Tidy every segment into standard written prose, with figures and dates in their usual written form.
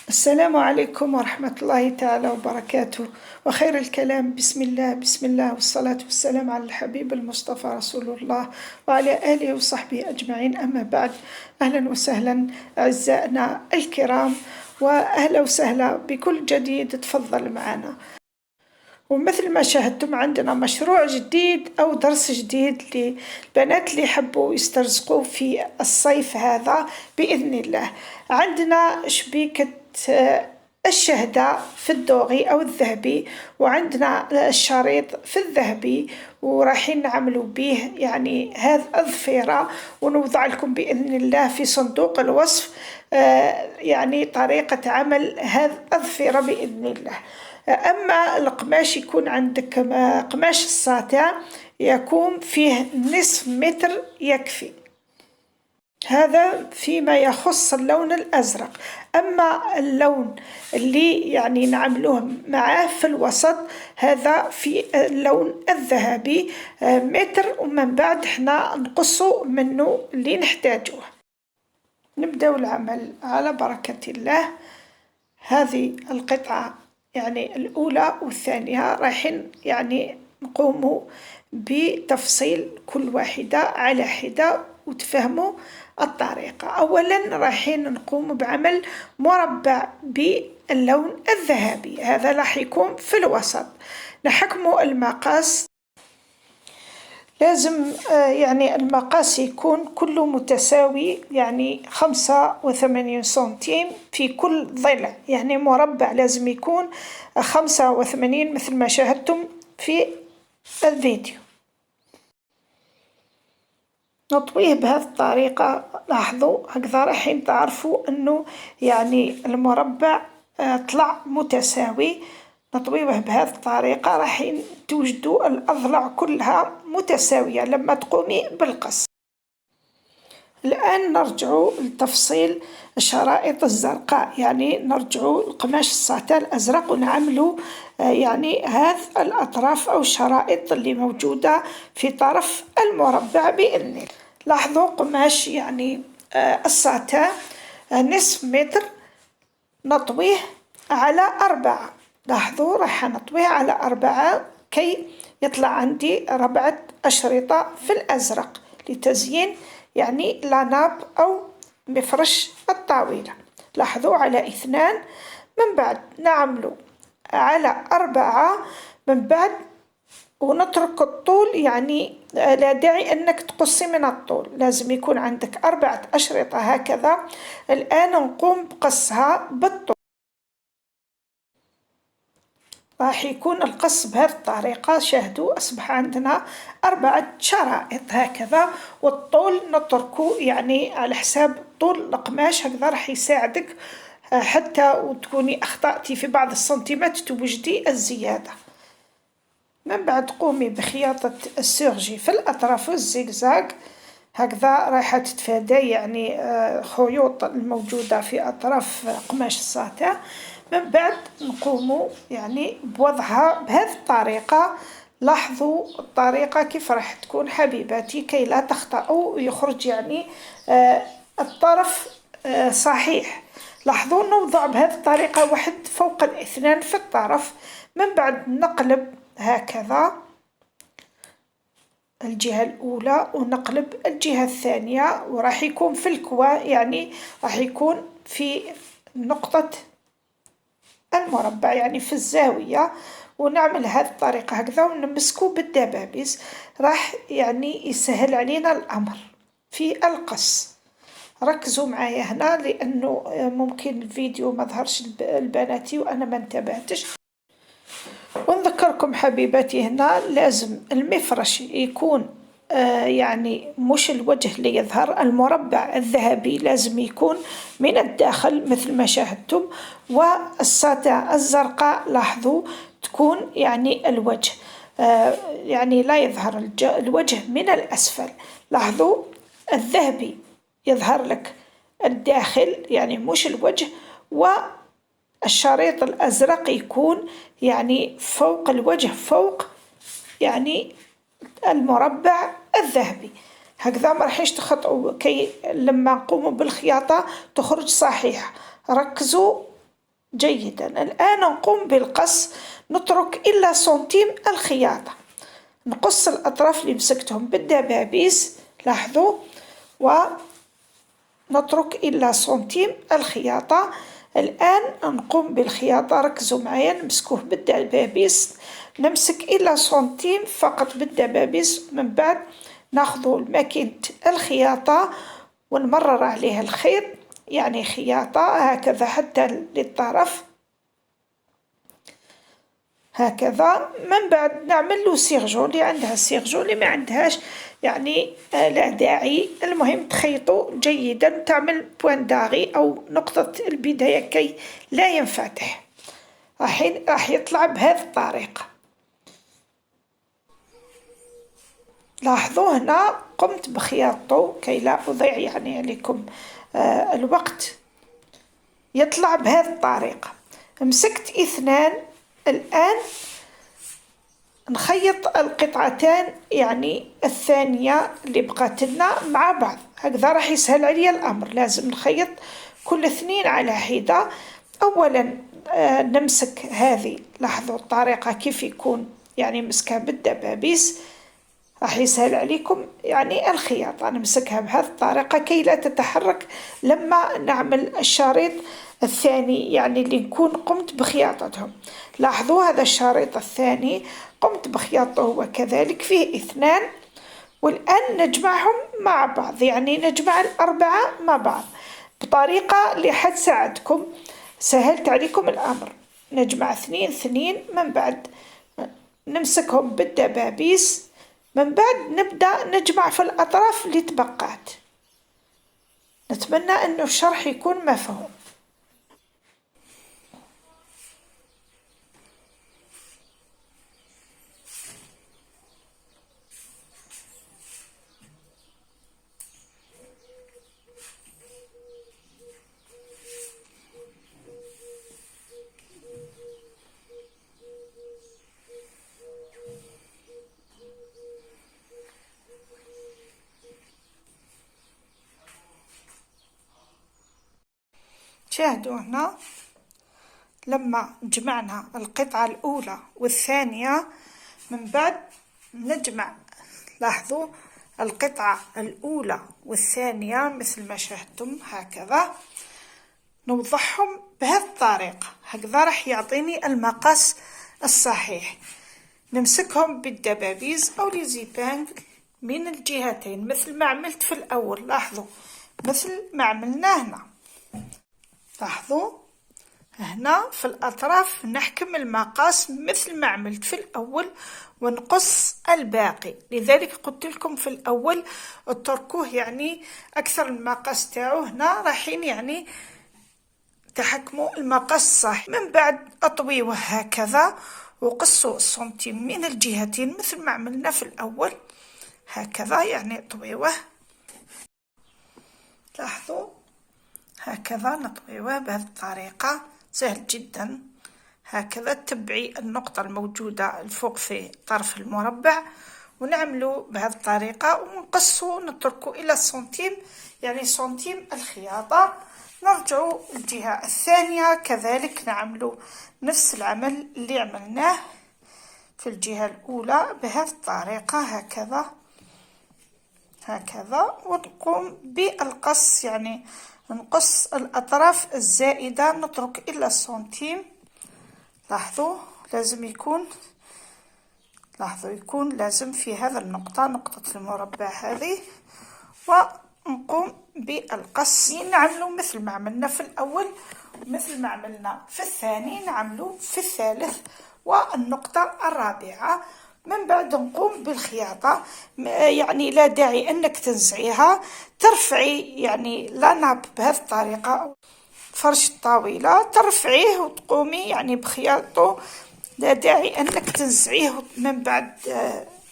السلام عليكم ورحمة الله تعالى وبركاته. وخير الكلام بسم الله بسم الله والصلاة والسلام على الحبيب المصطفى رسول الله وعلى آله وصحبه أجمعين، أما بعد. أهلا وسهلا أعزائنا الكرام، وأهلا وسهلا بكل جديد. تفضل معنا. ومثل ما شاهدتم عندنا مشروع جديد أو درس جديد للبنات اللي يحبوا يسترزقوا في الصيف هذا بإذن الله. عندنا شبيكة الشهداء في الدوغي أو الذهبي، وعندنا الشريط في الذهبي، ورايحين نعملوا به يعني هذا الظفيرة، ونوضع لكم بإذن الله في صندوق الوصف يعني طريقة عمل هذا الظفيرة بإذن الله. أما القماش يكون عندك قماش الساتان يكون فيه نصف متر يكفي، هذا فيما يخص اللون الأزرق. أما اللون اللي يعني نعملوه معاه في الوسط هذا في اللون الذهبي متر، ومن بعد احنا نقصه منه اللي نحتاجوه. نبدأ العمل على بركة الله. هذه القطعة يعني الأولى والثانية رايحين يعني نقوموا بتفصيل كل واحدة على حدة وتفهموا الطريقة. أولا رايحين نقوم بعمل مربع باللون الذهبي، هذا راح يكون في الوسط. نحكموا المقاس، لازم يعني المقاس يكون كله متساوي، يعني 85 سنتيم في كل ضلع، يعني مربع لازم يكون 85 مثل ما شاهدتم في الفيديو. نطويه بهذه الطريقة. لاحظوا هكذا رايحين تعرفوا انه يعني المربع طلع متساوي. نطويه بهذه الطريقة راح توجدوا الأضلاع كلها متساوية لما تقومي بالقص. الآن نرجع لتفصيل الشرائط الزرقاء، يعني نرجع القماش الساتان الأزرق ونعملوا يعني هذه الأطراف أو الشرائط اللي موجودة في طرف المربع بإذن الله. لاحظوا قماش يعني الساتان نصف متر، نطويه على 4. لاحظوا راح نطويه على 4 كي يطلع عندي 4 أشرطة في الأزرق لتزيين يعني لاناب أو مفرش الطاولة. لاحظوا على 2، من بعد نعملوا على 4، من بعد ونترك الطول، يعني لا داعي أنك تقصي من الطول، لازم يكون عندك 4 أشرطة هكذا. الآن نقوم بقصها بالطول، راح يكون القص بهذه الطريقة. شاهدوا أصبح عندنا 4 شرائط هكذا، والطول نتركه يعني على حساب طول القماش، هكذا راح يساعدك حتى وتكوني أخطأتي في بعض السنتيمات توجدي الزيادة. من بعد قومي بخياطة السيرجي في الأطراف والزيغزاغ، هكذا راح تتفادى يعني خيوط الموجودة في أطراف قماش الساتان. من بعد نقوم يعني بوضعها بهذه الطريقة. لاحظوا الطريقة كيف راح تكون حبيباتي كي لا تخطئوا ويخرج يعني الطرف صحيح. لاحظوا نوضع بهذه الطريقة واحد فوق الاثنين في الطرف، من بعد نقلب هكذا الجهة الأولى ونقلب الجهة الثانية، وراح يكون في الكوا يعني راح يكون في نقطة المربع يعني في الزاوية، ونعمل هذه الطريقة هكذا ونمسكه بالدبابيس، راح يعني يسهل علينا الأمر في القص. ركزوا معايا هنا لأنه ممكن الفيديو ما ظهرش البناتي وأنا ما انتبهتش. ونذكركم حبيباتي هنا لازم المفرش يكون يعني مش الوجه اللي يظهر، المربع الذهبي لازم يكون من الداخل مثل ما شاهدتم، والساتان الزرقاء لاحظوا تكون يعني الوجه يعني لا يظهر الوجه من الأسفل. لاحظوا الذهبي يظهر لك الداخل يعني مش الوجه، والشريط الأزرق يكون يعني فوق الوجه، فوق يعني المربع الذهبي. هكذا ما راحش تخطئوا كي لما نقوم بالخياطة تخرج صحيح. ركزوا جيدا. الآن نقوم بالقص، نترك إلا سنتيم الخياطة، نقص الأطراف اللي مسكتهم بالدبابيس، لاحظوا، ونترك إلا سنتيم الخياطة. الآن نقوم بالخياطة، ركزوا معايا، نمسكوه بالدبابيس، نمسك إلا سنتيم فقط بالدبابيس، من بعد ناخذ ماكينة الخياطة ونمرر عليها الخيط، يعني خياطة هكذا حتى للطرف هكذا. من بعد نعمل له سيرجو، اللي عندها سيرجو، اللي ما عندهاش يعني لا داعي، المهم تخيطوا جيدا، تعمل بوان داغي أو نقطة البداية كي لا ينفتح. راح يطلع بهذه الطريقة. لاحظوا هنا قمت بخياطته كي لا أضيع يعني عليكم الوقت، يطلع بهذه الطريقة. مسكت اثنان، الآن نخيط القطعتان يعني الثانية اللي بقات لنا مع بعض، هكذا راح يسهل علي الأمر. لازم نخيط كل اثنين على حدة. أولا نمسك هذه، لاحظوا الطريقة كيف يكون يعني مسكها بالدبابيس، راح يسهل عليكم يعني الخياطة. نمسكها بهذه الطريقة كي لا تتحرك لما نعمل الشريط الثاني، يعني اللي نكون قمت بخياطتهم. لاحظوا هذا الشريط الثاني قمت بخياطته وكذلك فيه اثنان، والآن نجمعهم مع بعض، يعني نجمع الأربعة مع بعض بطريقة اللي حتساعدكم، سهلت عليكم الأمر. نجمع اثنين اثنين، من بعد نمسكهم بالدبابيس، من بعد نبدأ نجمع في الأطراف اللي تبقات. نتمنى أنه الشرح يكون مفهوم. شاهدوا هنا لما جمعنا القطعة الأولى والثانية، من بعد نجمع، لاحظوا القطعة الأولى والثانية مثل ما شاهدتم هكذا، نوضحهم بهذه الطريقة، هكذا راح يعطيني المقاس الصحيح. نمسكهم بالدبابيز أو ليزيبانج من الجهتين مثل ما عملت في الأول، لاحظوا مثل ما عملنا هنا. لاحظوا هنا في الأطراف نحكم المقاس مثل ما عملت في الأول ونقص الباقي، لذلك قلت لكم في الأول اتركوه يعني أكثر المقاس تاعو، هنا رايحين يعني تحكموا المقاس صح. من بعد أطويوه هكذا وقصوا السنتيم من الجهتين مثل ما عملنا في الأول هكذا، يعني أطويوه، لاحظوا هكذا نطويوه بهذه الطريقة، سهل جدا. هكذا تبعي النقطة الموجودة الفوق في طرف المربع ونعملوا بهذه الطريقة ونقصوا، نتركوا إلى السنتيم، يعني سنتيم الخياطة. نرجعوا الجهة الثانية كذلك نعملوا نفس العمل اللي عملناه في الجهة الأولى بهذه الطريقة هكذا هكذا، ونقوم بالقص، يعني نقص الأطراف الزائدة، نترك إلا السنتيم. لاحظوا لازم يكون، لاحظوا يكون لازم في هذا النقطة، نقطة المربع هذه، ونقوم بالقص. نعملوا مثل ما عملنا في الأول، مثل ما عملنا في الثاني نعملوا في الثالث والنقطة الرابعة. من بعد نقوم بالخياطة، يعني لا داعي أنك تنزعيها، ترفعي يعني لاناب بهذه الطريقة، فرش طاولة ترفعيه وتقومي يعني بخياطته، لا داعي أنك تنزعيه من بعد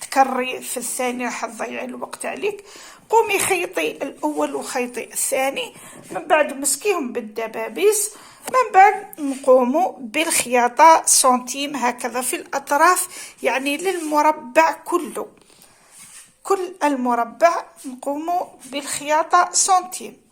تكرري في الثاني، راح تضيعي الوقت عليك. قومي خيطي الأول وخيطي الثاني، من بعد مسكيهم بالدبابيس، من بعد نقوموا بالخياطة سنتيم هكذا في الأطراف، يعني للمربع كله، كل المربع نقوموا بالخياطة سنتيم.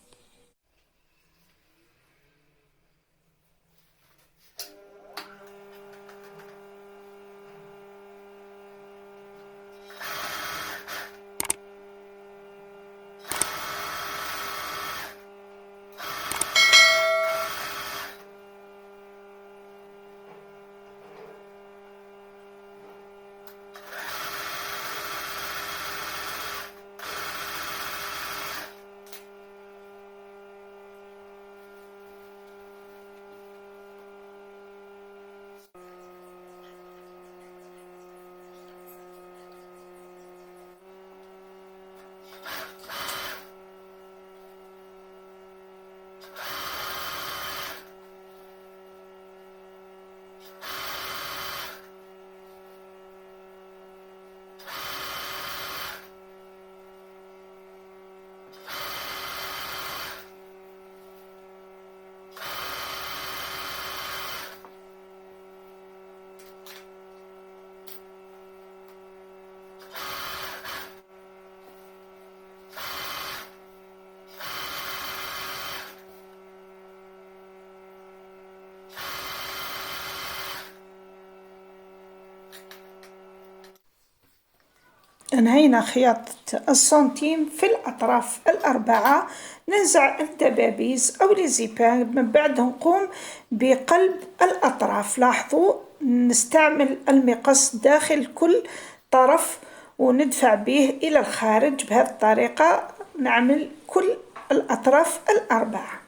أنهينا خياطة السنتيم في الأطراف الأربعة. ننزع الدبابيز أو ليزيبان، من بعد نقوم بقلب الأطراف. لاحظوا نستعمل المقص داخل كل طرف وندفع به إلى الخارج. بهذه الطريقة نعمل كل الأطراف الأربعة.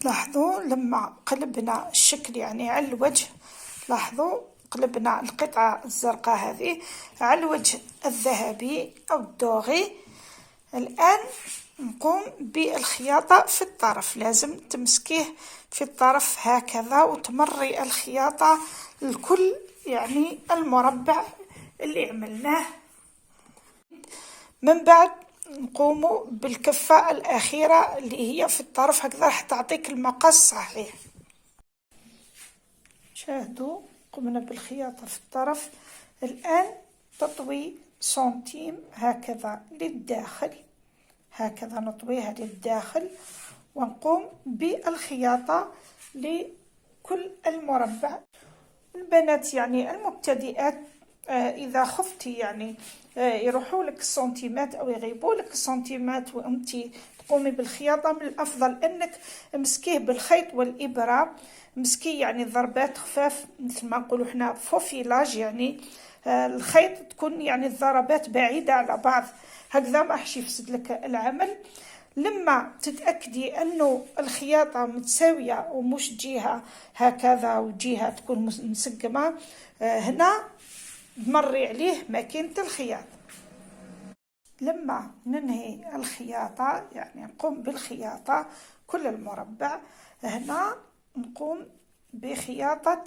لاحظوا لما قلبنا الشكل يعني على الوجه، لاحظوا قلبنا القطعة الزرقاء هذه على الوجه الذهبي أو الدوغي. الآن نقوم بالخياطة في الطرف. لازم تمسكيه في الطرف هكذا وتمري الخياطة لكل يعني المربع اللي عملناه. من بعد نقوم بالكفة الأخيرة اللي هي في الطرف هكذا، راح تعطيك المقاس صحيح. شاهدوا قمنا بالخياطة في الطرف. الآن تطوي سنتيم هكذا للداخل، هكذا نطويها للداخل ونقوم بالخياطة لكل المربع. البنات يعني المبتدئات إذا خفتي يعني يروحوا لك السنتيمات أو يغيبوا لك السنتيمات وأنت تقومي بالخياطة، من الأفضل أنك مسكيه بالخيط والإبرة، مسكيه يعني ضربات خفاف مثل ما نقولوا احنا فوفيلاج، يعني الخيط تكون يعني الضربات بعيدة على بعض، هكذا ما راحش يفسد لك العمل. لما تتأكدي أنه الخياطة متساوية ومش جهة هكذا وجهة تكون مسقمة، هنا مري عليه ماكينة الخياطة. لما ننهي الخياطة يعني نقوم بالخياطة كل المربع، هنا نقوم بخياطة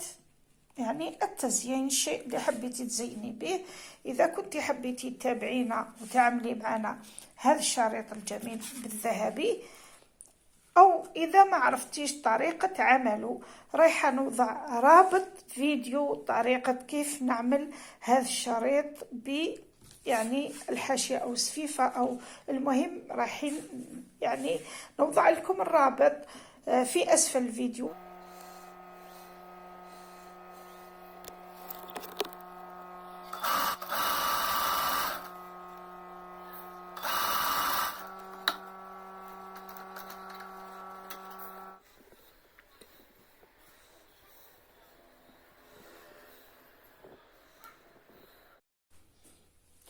يعني التزيين، الشيء اللي حبيتي تزيني به. إذا كنت حبيتي تتابعينا وتعملي معنا هذا الشريط الجميل بالذهبي، أو إذا ما عرفتيش طريقة عمله، رايحة نوضع رابط فيديو طريقة كيف نعمل هذا الشريط يعني الحاشية أو سفيفة، أو المهم رايحين يعني نوضع لكم الرابط في أسفل الفيديو.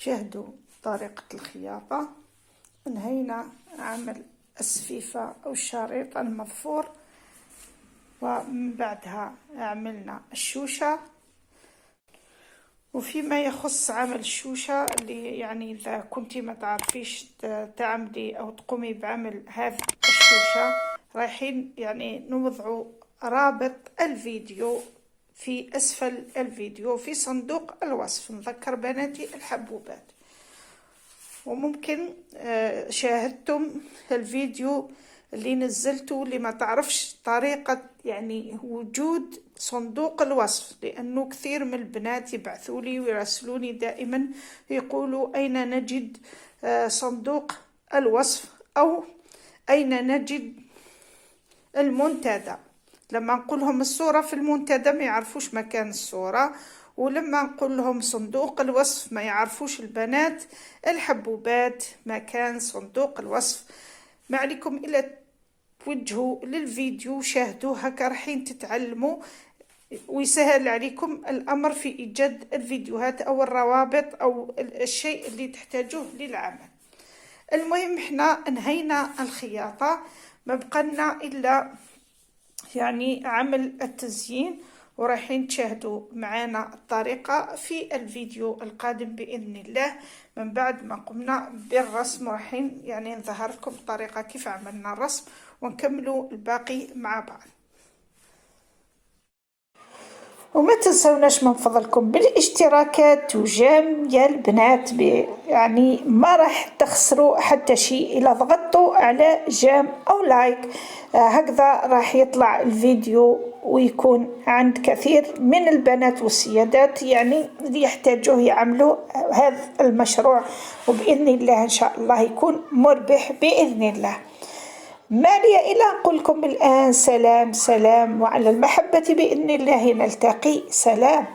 شاهدوا طريقة الخياطة. انهينا عمل السفيفة أو الشريط المظفور، ومن بعدها عملنا الشوشة. وفيما يخص عمل الشوشة اللي يعني إذا كنتي ما تعرفيش تعملي أو تقومي بعمل هذه الشوشة، رايحين يعني نوضعوا رابط الفيديو في أسفل الفيديو في صندوق الوصف. نذكر بناتي الحبوبات، وممكن شاهدتم الفيديو اللي نزلته اللي ما تعرفش طريقة يعني وجود صندوق الوصف، لأنه كثير من البنات يبعثولي ويراسلوني دائما يقولوا أين نجد صندوق الوصف أو أين نجد المنتدى. لما نقول لهم الصورة في المنتدى ما يعرفوش مكان الصورة، ولما نقول لهم صندوق الوصف ما يعرفوش البنات الحبوبات مكان صندوق الوصف. ما عليكم إلا توجهوا للفيديو شاهدوه، هكا راحين تتعلموا ويسهل عليكم الأمر في إيجاد الفيديوهات أو الروابط أو الشيء اللي تحتاجوه للعمل. المهم احنا انهينا الخياطة، ما بقنا إلا يعني عمل التزيين، ورايحين تشاهدوا معنا الطريقة في الفيديو القادم بإذن الله. من بعد ما قمنا بالرسم رايحين يعني نظهر لكم الطريقة كيف عملنا الرسم ونكملوا الباقي مع بعض. وما تنسوناش من فضلكم بالاشتراكات وجام يا البنات، يعني ما راح تخسروا حتى شيء إذا ضغطتوا على جام أو لايك، هكذا راح يطلع الفيديو ويكون عند كثير من البنات والسيدات يعني اللي يحتاجوه يعملوا هذا المشروع، وبإذن الله إن شاء الله يكون مربح بإذن الله. ما لي إلا أقول لكم الآن سلام سلام، وعلى المحبة بإذن الله نلتقي. سلام.